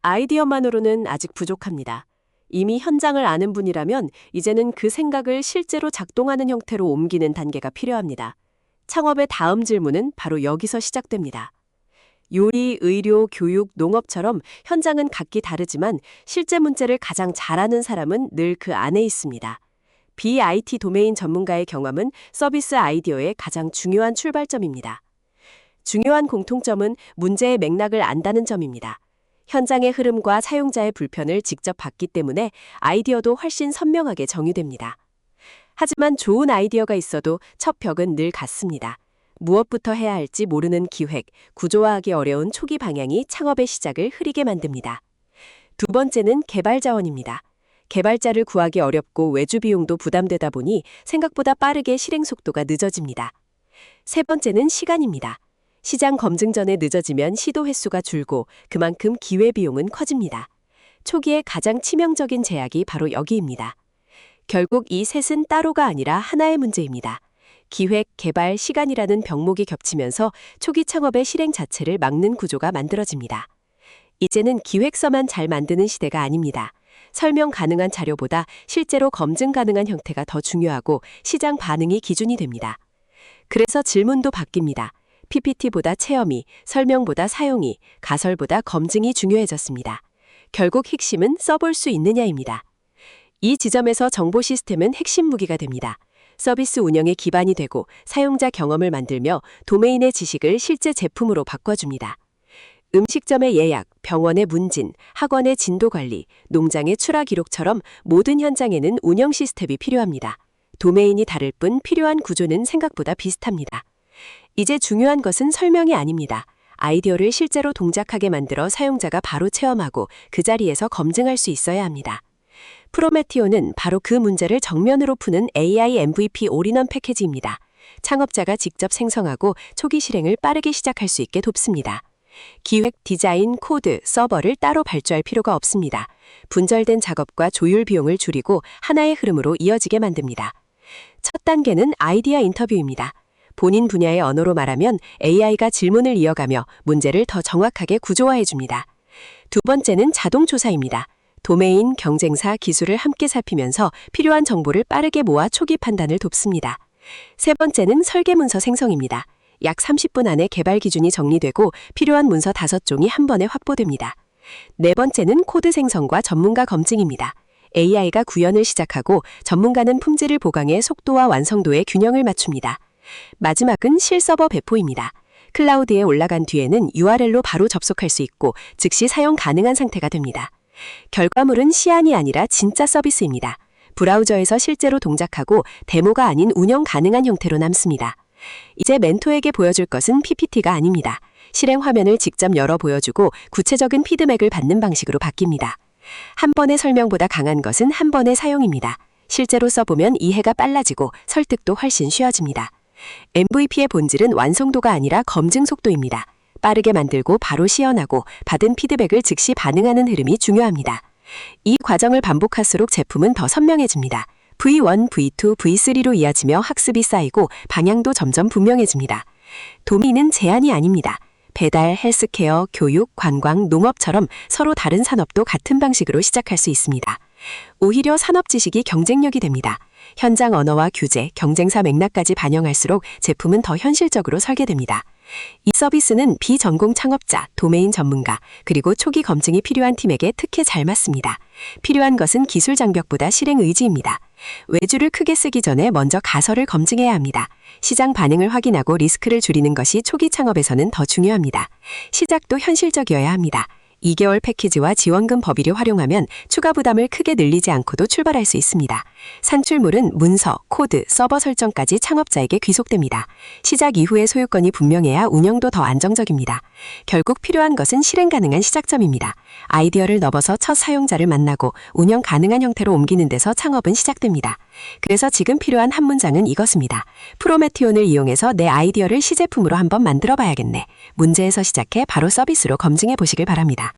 아이디어만으로는 아직 부족합니다. 이미 현장을 아는 분이라면 이제는 그 생각을 실제로 작동하는 형태로 옮기는 단계가 필요합니다. 창업의 다음 질문은 바로 여기서 시작됩니다. 요리, 의료, 교육, 농업처럼 현장은 각기 다르지만 실제 문제를 가장 잘 아는 사람은 늘 그 안에 있습니다. BIT 도메인 전문가의 경험은 서비스 아이디어의 가장 중요한 출발점입니다. 중요한 공통점은 문제의 맥락을 안다는 점입니다. 현장의 흐름과 사용자의 불편을 직접 봤기 때문에 아이디어도 훨씬 선명하게 정의됩니다. 하지만 좋은 아이디어가 있어도 첫 벽은 늘 같습니다. 무엇부터 해야 할지 모르는 기획, 구조화하기 어려운 초기 방향이 창업의 시작을 흐리게 만듭니다. 두 번째는 개발 자원입니다. 개발자를 구하기 어렵고 외주 비용도 부담되다 보니 생각보다 빠르게 실행 속도가 늦어집니다. 세 번째는 시간입니다. 시장 검증 전에 늦어지면 시도 횟수가 줄고 그만큼 기회 비용은 커집니다. 초기에 가장 치명적인 제약이 바로 여기입니다. 결국 이 셋은 따로가 아니라 하나의 문제입니다. 기획, 개발, 시간이라는 병목이 겹치면서 초기 창업의 실행 자체를 막는 구조가 만들어집니다. 이제는 기획서만 잘 만드는 시대가 아닙니다. 설명 가능한 자료보다 실제로 검증 가능한 형태가 더 중요하고 시장 반응이 기준이 됩니다. 그래서 질문도 바뀝니다. PPT보다 체험이, 설명보다 사용이, 가설보다 검증이 중요해졌습니다. 결국 핵심은 써볼 수 있느냐입니다. 이 지점에서 정보 시스템은 핵심 무기가 됩니다. 서비스 운영의 기반이 되고 사용자 경험을 만들며 도메인의 지식을 실제 제품으로 바꿔줍니다. 음식점의 예약, 병원의 문진, 학원의 진도 관리, 농장의 출하 기록처럼 모든 현장에는 운영 시스템이 필요합니다. 도메인이 다를 뿐 필요한 구조는 생각보다 비슷합니다. 이제 중요한 것은 설명이 아닙니다. 아이디어를 실제로 동작하게 만들어 사용자가 바로 체험하고 그 자리에서 검증할 수 있어야 합니다. 프로메티오는 바로 그 문제를 정면으로 푸는 AI MVP 올인원 패키지입니다. 창업자가 직접 생성하고 초기 실행을 빠르게 시작할 수 있게 돕습니다. 기획, 디자인, 코드, 서버를 따로 발주할 필요가 없습니다. 분절된 작업과 조율 비용을 줄이고 하나의 흐름으로 이어지게 만듭니다. 첫 단계는 아이디어 인터뷰입니다. 본인 분야의 언어로 말하면 AI가 질문을 이어가며 문제를 더 정확하게 구조화해줍니다. 두 번째는 자동 조사입니다. 도메인, 경쟁사, 기술을 함께 살피면서 필요한 정보를 빠르게 모아 초기 판단을 돕습니다. 세 번째는 설계 문서 생성입니다. 약 30분 안에 개발 기준이 정리되고 필요한 문서 5종이 한 번에 확보됩니다. 네 번째는 코드 생성과 전문가 검증입니다. AI가 구현을 시작하고 전문가는 품질을 보강해 속도와 완성도의 균형을 맞춥니다. 마지막은 실서버 배포입니다. 클라우드에 올라간 뒤에는 URL로 바로 접속할 수 있고 즉시 사용 가능한 상태가 됩니다. 결과물은 시안이 아니라 진짜 서비스입니다. 브라우저에서 실제로 동작하고 데모가 아닌 운영 가능한 형태로 남습니다. 이제 멘토에게 보여줄 것은 PPT가 아닙니다. 실행 화면을 직접 열어 보여주고 구체적인 피드백을 받는 방식으로 바뀝니다. 한 번의 설명보다 강한 것은 한 번의 사용입니다. 실제로 써보면 이해가 빨라지고 설득도 훨씬 쉬워집니다. MVP의 본질은 완성도가 아니라 검증 속도입니다. 빠르게 만들고 바로 시연하고 받은 피드백을 즉시 반응하는 흐름이 중요합니다. 이 과정을 반복할수록 제품은 더 선명해집니다. V1, V2, V3로 이어지며 학습이 쌓이고 방향도 점점 분명해집니다. 도메인은 제한이 아닙니다. 배달, 헬스케어, 교육, 관광, 농업처럼 서로 다른 산업도 같은 방식으로 시작할 수 있습니다. 오히려 산업 지식이 경쟁력이 됩니다. 현장 언어와 규제, 경쟁사 맥락까지 반영할수록 제품은 더 현실적으로 설계됩니다. 이 서비스는 비전공 창업자, 도메인 전문가, 그리고 초기 검증이 필요한 팀에게 특히 잘 맞습니다. 필요한 것은 기술 장벽보다 실행 의지입니다. 외주를 크게 쓰기 전에 먼저 가설을 검증해야 합니다. 시장 반응을 확인하고 리스크를 줄이는 것이 초기 창업에서는 더 중요합니다. 시작도 현실적이어야 합니다. 2개월 패키지와 지원금 법인을 활용하면 추가 부담을 크게 늘리지 않고도 출발할 수 있습니다. 산출물은 문서, 코드, 서버 설정까지 창업자에게 귀속됩니다. 시작 이후에 소유권이 분명해야 운영도 더 안정적입니다. 결국 필요한 것은 실행 가능한 시작점입니다. 아이디어를 넘어서 첫 사용자를 만나고 운영 가능한 형태로 옮기는 데서 창업은 시작됩니다. 그래서 지금 필요한 한 문장은 이것입니다. 프로메티온을 이용해서 내 아이디어를 시제품으로 한번 만들어 봐야겠네. 문제에서 시작해 바로 서비스로 검증해 보시길 바랍니다.